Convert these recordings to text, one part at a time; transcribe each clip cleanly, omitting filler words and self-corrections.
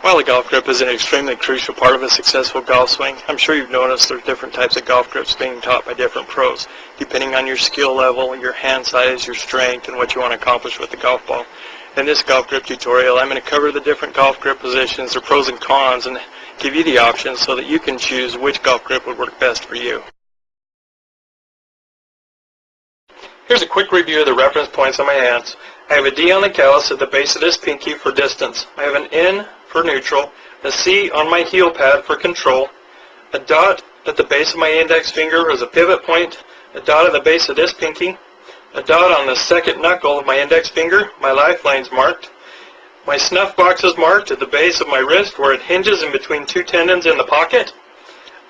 While a golf grip is an extremely crucial part of a successful golf swing, I'm sure you've noticed there's different types of golf grips being taught by different pros, depending on your skill level, your hand size, your strength, and what you want to accomplish with the golf ball. In this golf grip tutorial, I'm going to cover the different golf grip positions, their pros and cons, and give you the options so that you can choose which golf grip would work best for you. Here's a quick review of the reference points on my hands. I have a D on the callus at the base of this pinky for distance. I have an N for neutral, a C on my heel pad for control, a dot at the base of my index finger as a pivot point, a dot at the base of this pinky, a dot on the second knuckle of my index finger, my lifeline's marked. My snuff box is marked at the base of my wrist where it hinges in between two tendons in the pocket.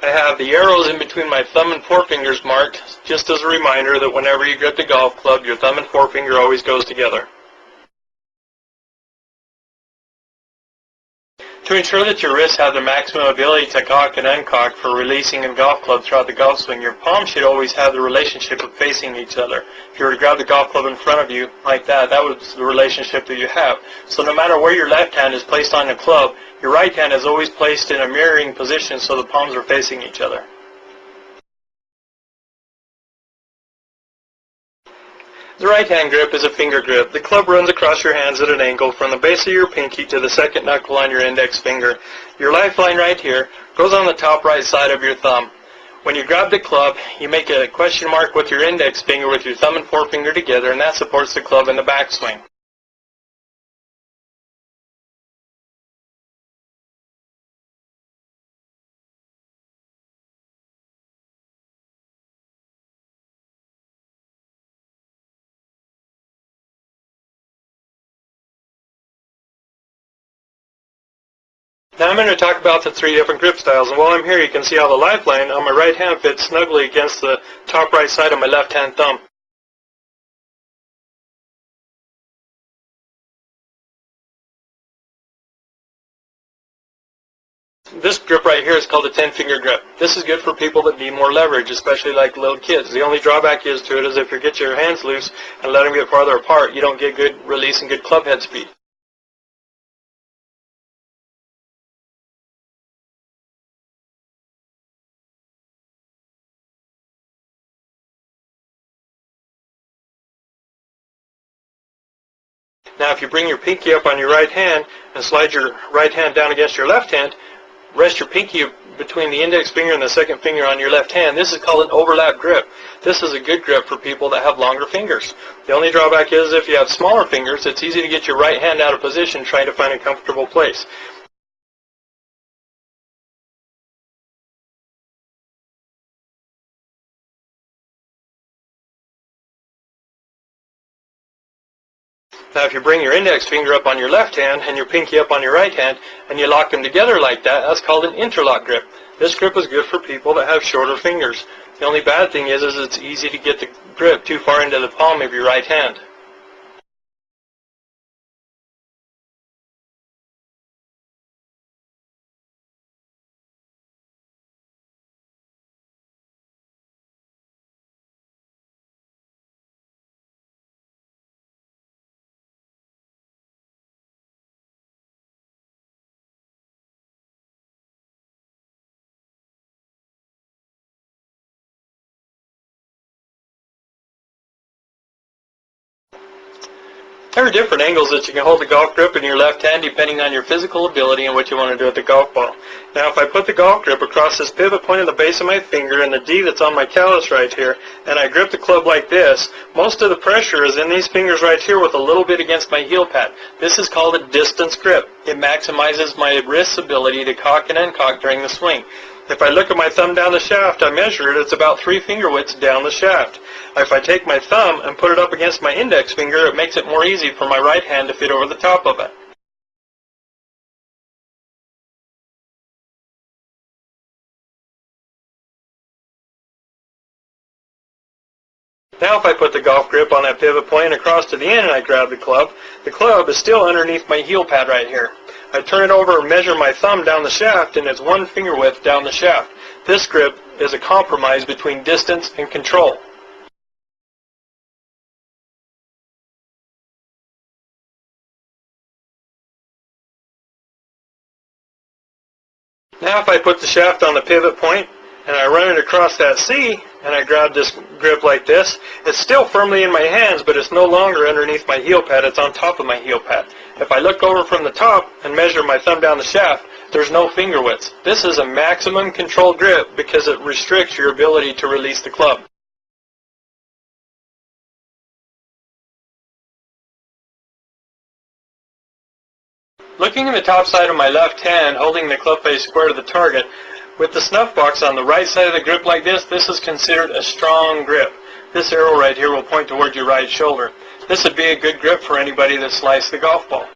I have the arrows in between my thumb and forefingers marked, just as a reminder that whenever you grip the golf club, your thumb and forefinger always goes together. To ensure that your wrists have the maximum ability to cock and uncock for releasing a golf club throughout the golf swing, your palms should always have the relationship of facing each other. If you were to grab the golf club in front of you like that, that was the relationship that you have. So no matter where your left hand is placed on the club, your right hand is always placed in a mirroring position so the palms are facing each other. The right hand grip is a finger grip. The club runs across your hands at an angle from the base of your pinky to the second knuckle on your index finger. Your lifeline right here goes on the top right side of your thumb. When you grab the club, you make a question mark with your index finger with your thumb and forefinger together, and that supports the club in the backswing. Now I'm going to talk about the three different grip styles, and while I'm here you can see how the lifeline on my right hand fits snugly against the top right side of my left hand thumb. This grip right here is called a 10-finger grip. This is good for people that need more leverage, especially like little kids. The only drawback is to it is if you get your hands loose and let them get farther apart, you don't get good release and good club head speed. Now if you bring your pinky up on your right hand and slide your right hand down against your left hand, rest your pinky between the index finger and the second finger on your left hand. This is called an overlap grip. This is a good grip for people that have longer fingers. The only drawback is if you have smaller fingers, it's easy to get your right hand out of position trying to find a comfortable place. Now if you bring your index finger up on your left hand and your pinky up on your right hand and you lock them together like that, that's called an interlock grip. This grip is good for people that have shorter fingers. The only bad thing is it's easy to get the grip too far into the palm of your right hand. There are different angles that you can hold the golf grip in your left hand depending on your physical ability and what you want to do with the golf ball. Now if I put the golf grip across this pivot point at the base of my finger and the D that's on my callus right here, and I grip the club like this, most of the pressure is in these fingers right here with a little bit against my heel pad. This is called a distance grip. It maximizes my wrist's ability to cock and uncock during the swing. If I look at my thumb down the shaft, I measure it, it's about 3 finger widths down the shaft. If I take my thumb and put it up against my index finger, it makes it more easy for my right hand to fit over the top of it. Now if I put the golf grip on that pivot point across to the end and I grab the club is still underneath my heel pad right here. I turn it over and measure my thumb down the shaft, and it's 1 finger width down the shaft. This grip is a compromise between distance and control. Now if I put the shaft on the pivot point and I run it across that C and I grab this grip like this, it's still firmly in my hands, but it's no longer underneath my heel pad, it's on top of my heel pad. If I look over from the top and measure my thumb down the shaft, there's no finger widths. This is a maximum control grip because it restricts your ability to release the club. Looking at the top side of my left hand, holding the club face square to the target, with the snuff box on the right side of the grip like this is considered a strong grip. This arrow right here will point toward your right shoulder. This would be a good grip for anybody that sliced the golf ball.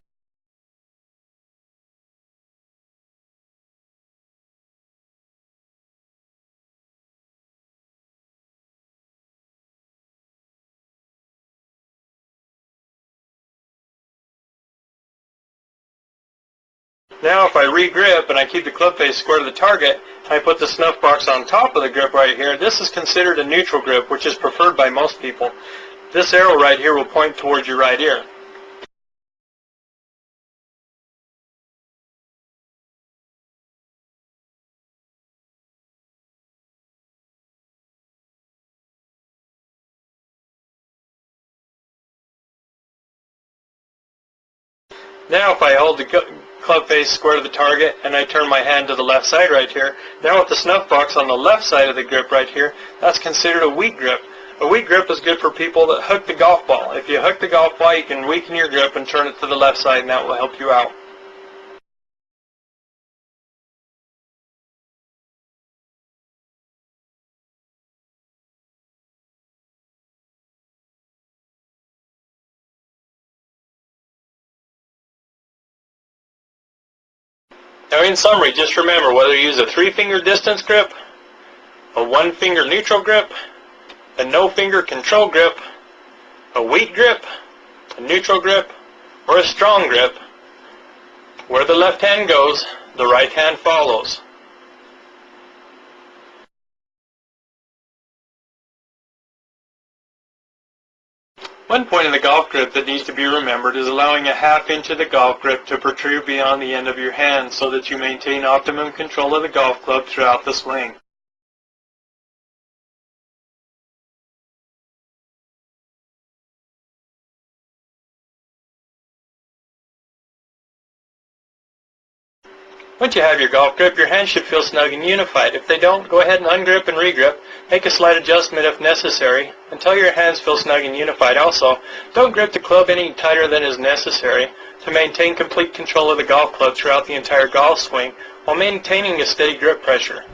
Now if I re-grip and I keep the club face square to the target, and I put the snuff box on top of the grip right here, this is considered a neutral grip, which is preferred by most people. This arrow right here will point towards your right ear. Now if I hold the club face square to the target and I turn my hand to the left side right here, now with the snuff box on the left side of the grip right here, that's considered a weak grip. A weak grip is good for people that hook the golf ball. If you hook the golf ball, you can weaken your grip and turn it to the left side, and that will help you out. Now in summary, just remember whether you use a 3-finger distance grip, a 1-finger neutral grip, a no-finger control grip, a weak grip, a neutral grip, or a strong grip, where the left hand goes, the right hand follows. One point in the golf grip that needs to be remembered is allowing a 1/2 inch of the golf grip to protrude beyond the end of your hand so that you maintain optimum control of the golf club throughout the swing. Once you have your golf grip, your hands should feel snug and unified. If they don't, go ahead and ungrip and regrip. Make a slight adjustment if necessary until your hands feel snug and unified. Also, don't grip the club any tighter than is necessary to maintain complete control of the golf club throughout the entire golf swing while maintaining a steady grip pressure.